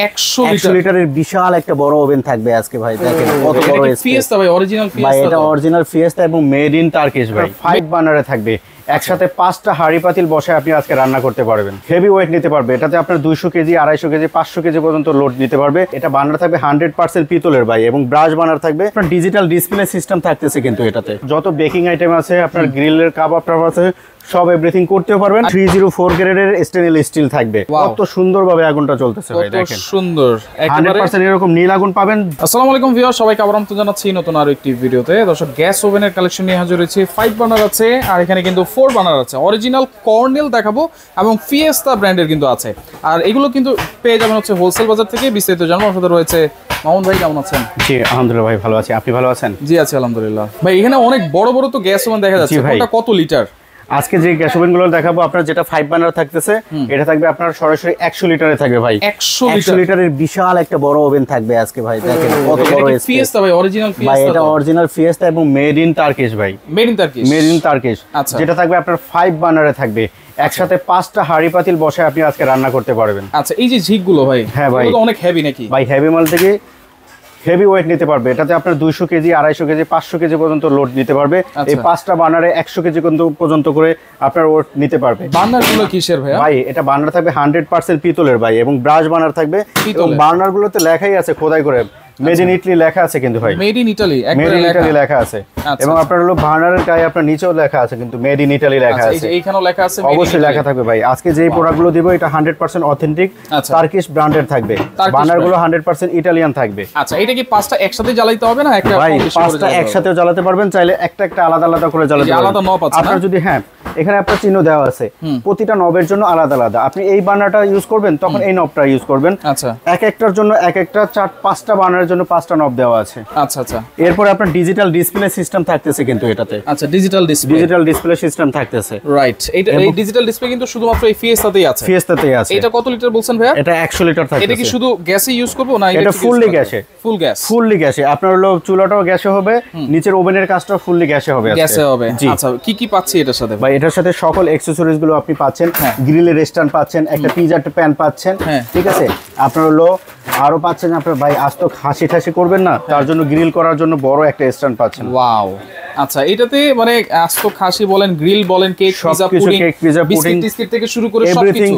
100 লিটারের বিশাল একটা বড় ওভেন থাকবে আজকে ভাই। দেখেন কত বড় ফিয়েস্তা ভাই, অরিজিনাল ফিয়েস্তা। ভাই এটা অরিজিনাল ফিয়েস্তা এবং মেড ইন টার্কিশ ভাই। 5 বার্নারে থাকবে, একসাথে 5টা হাঁড়ি পাতিল বসায় আপনি আজকে রান্না করতে পারবেন। হেভি ওয়েট নিতে পারবে, এটাতে আপনার 200 কেজি 250 কেজি 500 কেজি পর্যন্ত লোড নিতে পারবে। এটা বার্নার থাকবে 100% পিতলের ভাই, এবং ব্রাশ বার্নার থাকবে। আপনার ডিজিটাল ডিসপ্লে সিস্টেম থাকতেছে কিন্তু এটাতে। যত বেকিং আইটেম আছে, আপনার গ্রিলের কাবাব টাবাব আছে, সব এভরিথিং করতেও পারবেন। 304 গ্রেডের স্টেনলেস স্টিল থাকবে। কত সুন্দরভাবে আগুনটা চলতেছে ভাই, দেখেন সুন্দর, একেবারে 100% এরকম নীল আগুন পাবেন। আসসালামু আলাইকুম ভিউয়ার, সবাইকে আবার আমন্ত্রণ জানাচ্ছি নতুন আরো একটি ভিডিওতে। দর্শক, গ্যাস ওভেনের কালেকশন নিয়ে হাজির হয়েছি। 5 বার্নার আছে, আর এখানে কিন্তু 4 বার্নার আছে। অরিজিনাল কর্নেল দেখাবো এবং ফিয়েস্তা ব্র্যান্ডের কিন্তু আছে। আর এগুলো কিন্তু পেয়ে যাবেন হচ্ছে হোলসেল বাজার থেকে। বিস্তারিত জানার সাথে রয়েছে মামুন ভাই। কেমন আছেন? জি আলহামদুলিল্লাহ ভাই, ভালো আছি। আপনি ভালো আছেন? জি আছি আলহামদুলিল্লাহ ভাই। এখানে অনেক বড় বড় তো গ্যাস ওভেন দেখা যাচ্ছে, কোনটা কত লিটার? আজকে যে গ্যাস ওভেন গুলো দেখাবো আপনার, যেটা 5 বার্নার থাকতেছে, এটা থাকবে আপনার সরাসরি 100 লিটারে থাকবে ভাই। 100 লিটারের বিশাল একটা বড় ওভেন থাকবে আজকে ভাই। দেখেন কত বড় ফিয়েস্তা ভাই, অরিজিনাল ফিয়েস্তা ভাই। এটা অরিজিনাল ফিয়েস্তা এবং মেড ইন টার্কিশ ভাই। Made in Turkish, made in Turkish. আচ্ছা, যেটা থাকবে আপনার 5 বার্নারে থাকবে, একসাথে 5টা হাঁড়ি পাতিল বসায় আপনি আজকে রান্না করতে পারবেন। আচ্ছা, এই যে ঝিক গুলো ভাই, হ্যাঁ ভাই, এগুলো অনেক হেভি নাকি? ভাই হেভি মাল থেকে হেভি ওয়েট নিতে পারবে, এটাতে আপনার 200 কেজি 250 কেজি 500 কেজি পর্যন্ত লোড নিতে পারবে। এই 5টা বার্নারে 100 কেজি পর্যন্ত করে আপনার ওয়েট নিতে পারবে। বার্নার গুলো কিসের ভাই? ভাই এটা বার্নার থাকবে 100% পিতলের ভাই, এবং ব্রাশ বার্নার থাকবে। এবং বার্নার গুলোতে লেখাই আছে খোদাই করে মেড ইন ইটালি লেখা আছে কিন্তু ভাই। Made in Italy, made in Italy লেখা আছে। এবং আপনার হলো বার্নারের গায়ে আপনার নিচেও লেখা আছে কিন্তু মেড ইন ইটালি লেখা আছে। এইখানেও লেখা আছে, অবশ্যই লেখা থাকবে ভাই। আজকে যেই প্রোডাক্টগুলো দিব এটা 100% অথেন্টিক টার্কিশ ব্র্যান্ডের থাকবে। বার্নারগুলো 100% ইটালিয়ান থাকবে। আচ্ছা, এটা কি 5টা একসাথে জ্বালাইতে হবে না? একটা ভাই 5টা একসাথেও জ্বালাতে পারবেন, চাইলে একটা একটা আলাদা আলাদা করে জ্বালাতে পারবেন। আলাদা নব আছে আপনার যদি, হ্যাঁ এখানে আপনার চিহ্ন দেওয়া আছে, প্রতিটা নবের জন্য আলাদা আলাদা। আপনি এই বার্নারটা ইউজ করবেন তখন এই নবটা ইউজ করবেন। আচ্ছা, এক একটার জন্য এক একটা 5টা বার্নারের জন্য 5টা নব দেওয়া আছে। আচ্ছা আচ্ছা। এরপর আপনার ডিজিটাল ডিসপ্লে সিস্টেম থাকতেছে কিন্তু এটাতে। আচ্ছা, ডিজিটাল ডিসপ্লে সিস্টেম থাকতেছে, রাইট। এই ডিজিটাল ডিসপ্লে কিন্তু শুধুমাত্র এই ফিয়েস্তাতেই আছে। ফিয়েস্তাতেই আছে। এটা কত লিটার বলছেন ভাইয়া? এটা 100 লিটার থাকবে। এটা কি শুধু গ্যাসে ইউজ করব না এটা ফুললি গ্যাসে? ফুললি গ্যাসে। আপনার হলো চুলাটাও গ্যাসে হবে, নিচের ওভেনের কাজটাও ফুললি গ্যাসে হবে। গ্যাসে হবে। আচ্ছা, কি পাচ্ছি এটার সাথে ভাই? এটার সাথে সকল অ্যাকসেসরিজ গুলো আপনি পাচ্ছেন। গ্রিলের স্ট্যান্ড পাচ্ছেন, একটা পিজা প্যান পাচ্ছেন, ঠিক আছে। আপনার হলো আরো পাচ্ছেন আপনার ভাই, আজ তো খাসি ঠাসি করবেন না, তার জন্য গ্রিল করার জন্য বড় একটা স্ট্যান্ড পাচ্ছেন। ওয়াও। আচ্ছা, এটাতে মানে আস্ত খাসি বলেন, গ্রিল বলেন, কেক, পিজা, পুডিং, বিস্কিট থেকে শুরু করে এভরিথিং,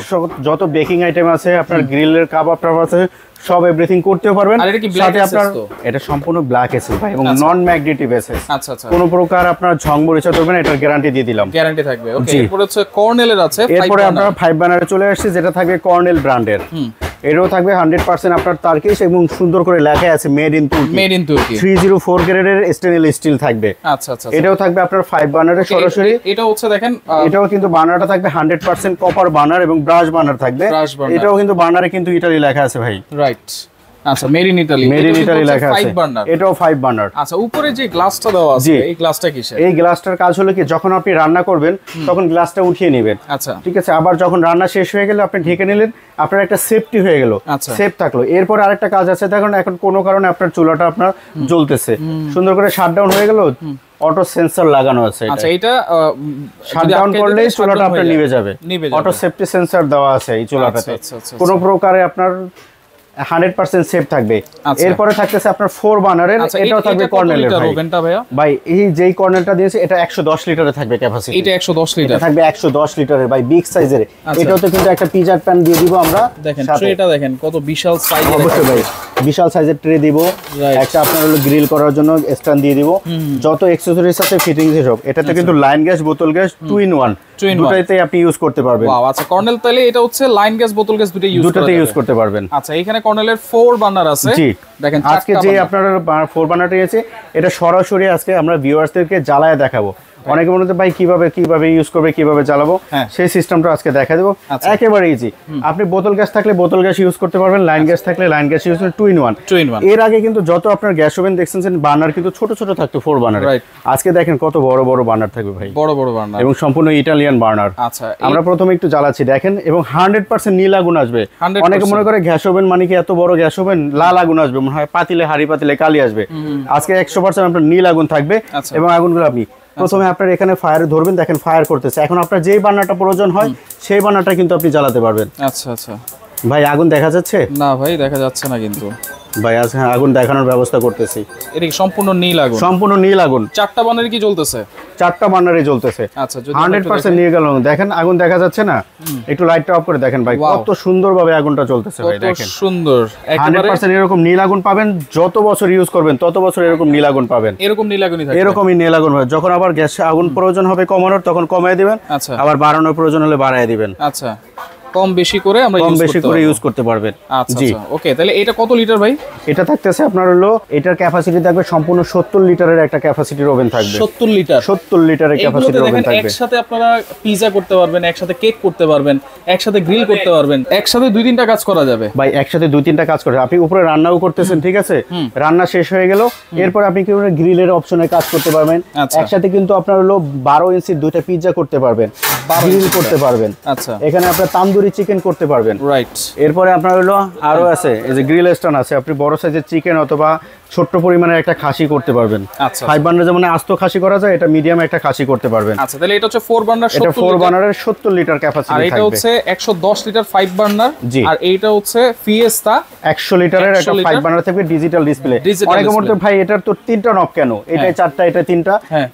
যত বেকিং আইটেম আছে, আপনার গ্রিলের কাবাব টাবাব আছে, সব এভরিথিং করতেও পারবেন। আর এটা কি ব্ল্যাক এসএস? তো এটা সম্পূর্ণ ব্ল্যাক এসএস ভাই, এবং নন ম্যাগনেটিক এসএস। আচ্ছা আচ্ছা। কোনো প্রকার আপনার ঝংমরিচা করবে না, এটার গ্যারান্টি দিয়ে দিলাম। গ্যারান্টি থাকবে। ওকে। এরপর হচ্ছে কর্নেলের আছে। এরপরে আপনারা 5 বার্নারে চলে আসছে, যেটা থাকবে কর্নেল ব্র্যান্ডের। এটাও থাকবে 100% আপনার টার্কিশ, এবং সুন্দর করে লেখা আছে মেড ইন তুর্কি। মেড ইন তুর্কি। 304 গ্রেডের স্টেনলেস স্টিল থাকবে। আচ্ছা আচ্ছা। এটাও থাকবে আপনার 5 বার্নারে সরাসরি। এটা হচ্ছে দেখেন, এটাও কিন্তু বার্নারটা থাকবে 100% কপার বার্নার এবং ব্রাশ বার্নার থাকবে। এটাও কিন্তু বার্নারে কিন্তু ইটালি লেখা আছে ভাই। রাইট। আচ্ছা, made in Italy. Made in Italy লেখা আছে। 5 বার্নার। এটাও 5 বার্নার। আচ্ছা, উপরে যে গ্লাসটা দেওয়া আছে, এই গ্লাসটা কিসের? এই গ্লাসটার কাজ হলো কি, যখন আপনি রান্না করবেন তখন গ্লাসটা উঠিয়ে নেবেন। আচ্ছা, ঠিক আছে। আবার যখন রান্না শেষ হয়ে গেল আপনি ঢেকে নিলেন, আপনার একটা সেফটি হয়ে গেল, সেফ থাকলো। এরপর আরেকটা কাজ আছে, দেখুন এখন কোনো কারণে আপনার চুলাটা আপনার জ্বলতেছে, সুন্দর করে শাটডাউন হয়ে গেল, অটো সেন্সর লাগানো আছে। আচ্ছা, এটা শাটডাউন করলে চুলাটা আপনার নিভে যাবে। অটো সেফটি সেন্সর দেওয়া আছে এই চুলাটাতে। কোনো প্রকারে আপনার 100% সেফ থাকবে। এরপরে থাকতেছে আপনার 4 বার্নারের, এটাও থাকবে কর্নেলের ভাই। এই যেই কর্নেলটা দিয়েছে এটা 110 লিটারে থাকবে ক্যাপাসিটি। এটা 110 লিটার থাকবে, 110 লিটারের ভাই, বিগ সাইজের। এটাও তো কিন্তু একটা পিজা প্যান দিয়ে দিব আমরা। দেখেন ট্রেটা দেখেন কত বিশাল সাইজের। অবশ্যই ভাই, বিশাল সাইজের ট্রে দিব। একটা আপনার হলো গ্রিল করার জন্য স্ট্যান্ড দিয়ে দিব। যত অ্যাকসেসরিজ আছে ফিটিংস সব। এটাতে কিন্তু লাইন গ্যাস, বোতল গ্যাস 2 in 1 দুটাইতেই আপনি ইউজ করতে পারবেন। ওয়াও। আচ্ছা, কর্নেল তাহলে এটা হচ্ছে লাইন গ্যাস, বোতল গ্যাস দুটাতে ইউজ করতে পারবেন। আচ্ছা, এখানে কর্নেলের 4 বার্নার আছে। জি, দেখেন আজকে যে আপনার 4 বার্নারটা আছে, এটা সরাসরি আজকে আমরা ভিউয়ার্সদেরকে জ্বালায় দেখাবো। অনেকে মনে হচ্ছে ভাই কিভাবে ইউজ করবে, কিভাবে চালাবো, সেই সিস্টেমটা আজকে দেখা দেবো। একেবারে ইজি। আপনি বোতল গ্যাস থাকলে বোতল গ্যাস ইউজ করতে পারবেন, লাইন গ্যাস থাকলে লাইন গ্যাস ইউজ করতে 2 in 1। এর আগে কিন্তু যত আপনার গ্যাস ওভেন দেখছেন বার্নার কিন্তু ছোট ছোট থাকতো 4 বার্নার। আজকে দেখেন কত বড় বড় বার্নার থাকবে ভাই, বড় বড় বার্নার, এবং সম্পূর্ণ ইটালিয়ান বার্নার। আচ্ছা, আমরা প্রথমে একটু জ্বালাচ্ছি দেখেন, এবং 100% নীল আগুন আসবে। অনেকে মনে করে গ্যাস ওভেন মানে কি এত বড় গ্যাস ওভেন, লাল আগুন আসবে, মনে হয় পাতিলে হাড়ি পাতিলে কালি আসবে। আজকে 100% আপনার নীল আগুন থাকবে, এবং আগুনগুলো আপনি প্রথমে আপনার এখানে ফায়ারে ধরবেন, দেখেন ফায়ার করতেছে। এখন আপনার যেই বার্নারটা প্রয়োজন হয় সেই বার্নারটা কিন্তু আপনি জ্বালাতে পারবেন। আচ্ছা আচ্ছা। ভাই আগুন দেখা যাচ্ছে? না ভাই দেখা যাচ্ছে না কিন্তু ভাই আজকে আগুন দেখানোর ব্যবস্থা করতেছি। এটা কি সম্পূর্ণ নীল আগুন? সম্পূর্ণ নীল আগুন। 4টা বানার কি জ্বলতেছে? 4টা বার্নারই জ্বলতেছে। আচ্ছা, যদি 100% নিয়ে গেল। দেখেন আগুন দেখা যাচ্ছে না? একটু লাইটটা অফ করে দেখেন ভাই, কত সুন্দরভাবে আগুনটা জ্বলতেছে ভাই, দেখেন। কত সুন্দর, একেবারে 100% এরকম নীল আগুন পাবেন। যত বছর ইউজ করবেন তত বছর এরকম নীল আগুন পাবেন। এরকম নীল আগুনই থাকবে। এরকমই নীল আগুন হবে। যখন আবার গ্যাস আগুন প্রয়োজন হবে কমানোর, তখন কমায় দিবেন। আচ্ছা, আবার বাড়ানোর প্রয়োজন হলে বাড়ায় দিবেন। আচ্ছা, কম বেশি করে আমরা কম বেশি করে ইউজ করতে পারবেন। আচ্ছা জি আচ্ছা, ওকে। তাহলে এটা কত লিটার ভাই? এটা থাকতেছে আপনার হলো, এটার ক্যাপাসিটি থাকবে সম্পূর্ণ 70 লিটারের একটা ক্যাপাসিটির ওভেন থাকবে। 70 লিটার? 70 লিটারের ক্যাপাসিটির ওভেন থাকবে। একসাথে আপনারা পিজা করতে পারবেন, একসাথে কেক করতে পারবেন, একসাথে গ্রিল করতে পারবেন, একসাথে 2-3টা কাজ করা যাবে ভাই। একসাথে 2-3টা কাজ করে আপনি উপরে রান্নাও করতেছেন, ঠিক আছে? রান্না শেষ হয়ে গেল, এরপর আপনি কি গ্রিলের অপশনে কাজ করতে পারবেন। একসাথে কিন্তু আপনার হলো 12 ইঞ্চির 2টা পিজ্জা করতে পারবেন, গ্রিল করতে পারবেন। আচ্ছা, এখানে আপনার তান্দুরি চিকেন করতে পারবেন। রাইট। এরপরে আপনার হলো আরো আছে, এই যে গ্রিল স্ট্যান্ড আছে, আপনি বড় সাইজের চিকেন অথবা ছোট্ট পরিমাণের একটা খাসি করতে পারবেন। আচ্ছা, 5 বার্নার যেমন আস্ত খাসি করা যায়, এটা মিডিয়াম একটা খাসি করতে পারবেন। আচ্ছা, তাহলে এটা হচ্ছে 4 বার্নার, এটা 4 বার্নারের 70 লিটার ক্যাপাসিটি থাকবে। আর এটা হচ্ছে 110 লিটার 5 বার্নার। আর এইটা হচ্ছে ফিয়েস্তা 100 লিটারের একটা 5 বার্নার থাকবে, ডিজিটাল ডিসপ্লে। অনেকে বলতে ভাই এটার তো 3টা নব কেন? এটাই 4টা, এটা 3টা।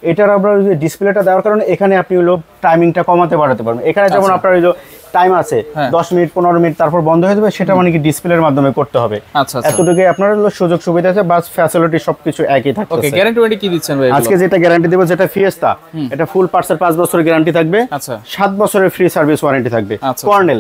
এটার আমরা ডিসপ্লেটা দেওয়ার কারণে এখানে আপনি হলো টাইমিংটা কমাতে বাড়াতে পারবেন। এখানে যেমন আপনার ওই যে টাইম আছে 10 মিনিট 15 মিনিট, তারপর বন্ধ হয়ে যাবে, সেটা মানে কি ডিসপ্লের মাধ্যমে করতে হবে। আচ্ছা, এতটুকুই আপনার হলো সুযোগ সুবিধা আছে, বাস ফ্যাসিলিটি সবকিছু একই থাকবে। ওকে, গ্যারান্টি ওয়ারেন্টি কি দিচ্ছেন ভাই? আজকে যেটা গ্যারান্টি দেব, যেটা ফিয়েস্তা, এটা ফুল পার্টসের 5 বছরের গ্যারান্টি থাকবে। আচ্ছা, 7 বছরের ফ্রি সার্ভিস ওয়ারেন্টি থাকবে। কর্নেল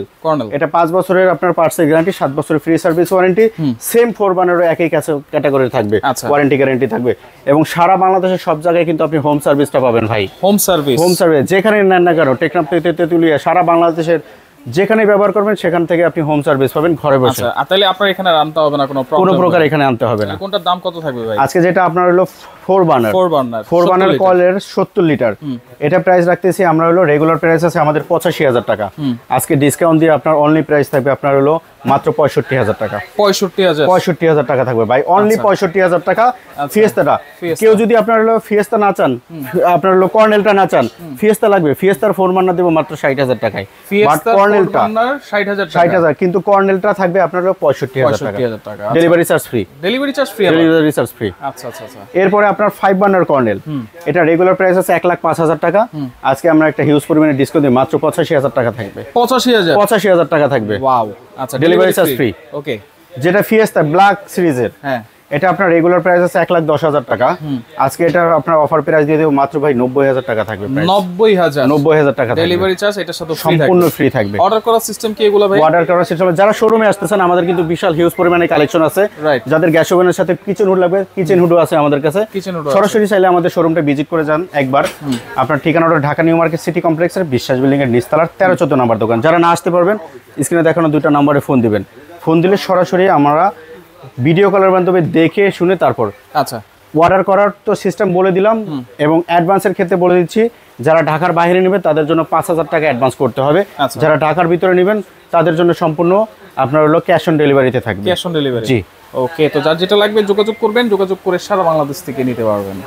এটা 5 বছরের আপনার পার্টসের গ্যারান্টি, 7 বছরের ফ্রি সার্ভিস ওয়ারেন্টি। সেম 4 বার্নারও একই ক্যাটাগরি থাকবে, ওয়ারেন্টি গ্যারান্টি থাকবে। এবং সারা বাংলাদেশের সব জায়গায় কিন্তু আপনি হোম সার্ভিসটা পাবেন ভাই। হোম সার্ভিস, হোম সার্ভিস যেখানে নেন না কেন, টেকনাফ থেকে তেতুলিয়া, সারা বাংলাদেশের যেখানে ব্যবহার করবেন সেখান থেকে আপনি হোম সার্ভিস পাবেন ঘরে বসে। আচ্ছা, তাহলে আপনার এখানে আনতে হবে না, কোনো প্রকার এখানে আনতে হবে না। কোনটার দাম কত থাকবে ভাই? আজকে যেটা আপনার হলো 4 বার্নার কয়েলের 70 লিটার, এটা প্রাইস রাখতেছি আমরা হলো, রেগুলার প্রাইস আছে আমাদের 85,000 টাকা। আজকে ডিসকাউন্ট দিয়ে আপনার অনলি প্রাইস থাকবে আপনার হলো মাত্র 65,000 টাকা। 65,000 টাকা থাকবে ভাই, অনলি 65,000 টাকা। ফিয়েস্তাটা কেউ যদি আপনার হলো ফিয়েস্তা না চান, আপনার হলো কর্নেলটা না চান, ফিয়েস্তা লাগবে, ফিয়েস্তার 4 বার্নার দেব মাত্র 60,000 টাকায়। বাট কর্নেলটা 60,000, কিন্তু কর্নেলটা থাকবে আপনার হলো 65,000 টাকা। Delivery charge free. Delivery charge free. আচ্ছা আচ্ছা আচ্ছা। এরপরে আপনার 5 বার্নার কর্নেল, এটা রেগুলার প্রাইস আছে 1,05,000 টাকা। আজকে আমরা একটা হিউজ পরিমাণে ডিসকাউন্ট দিই, মাত্র 85,000 টাকা থাকবে। 85,000 টাকা থাকবে। ওয়াও। আচ্ছা, ডেলিভারি চার্জ ফ্রি। ওকে। যেটা ফিয়েস্তা ব্ল্যাক সিরিজের, এটা আপনার রেগুলার প্রাইস আছে 1,10,000 টাকা। আজকে এটা আপনার অফার প্রাইস দিয়ে দেব মাত্র ভাই 90,000 টাকা থাকবে। 90,000 টাকা ডেলিভারি চার্জ এটার সাথে সম্পূর্ণ ফ্রি থাকবে। অর্ডার করার সিস্টেম কি এগুলো ভাই? অর্ডার করার সিস্টেম, যারা শোরুমে আসতেছেন, আমাদের কিন্তু বিশাল হিউজ পরিমাণে কালেকশন আছে। যাদের গ্যাস ওভেনের সাথে কিচেন হুড লাগবে, কিচেন হুডও আছে আমাদের কাছে। সরাসরি চাইলে আমাদের শোরুমটা ভিজিট করে যান একবার। আপনার ঠিকানাটা ঢাকা নিউ মার্কেট সিটি কমপ্লেক্সের বিশ্বাস বিল্ডিং এর নিচতলার 13-14 নম্বর দোকান। যারা না আসতে পারবেন, স্ক্রিনে দেখানো 2টা নম্বরে ফোন দিবেন। ফোন দিলে সরাসরি আমরা ভিডিও কলের মাধ্যমে দেখে শুনে তারপর আচ্ছা অর্ডার করার তো সিস্টেম বলে দিলাম। এবং অ্যাডভান্সের ক্ষেত্রে বলে দিচ্ছি, যারা ঢাকার বাইরে নেবেন তাদের জন্য 5,000 টাকা অ্যাডভান্স করতে হবে। যারা ঢাকার ভিতরে নেবেন তাদের জন্য সম্পূর্ণ আপনার হলো ক্যাশ অন ডেলিভারিতে থাকবে। ক্যাশ অন ডেলিভারি, জি। ওকে, তো যার যেটা লাগবে যোগাযোগ করবেন, যোগাযোগ করে সারা বাংলাদেশ থেকে নিতে পারবেন।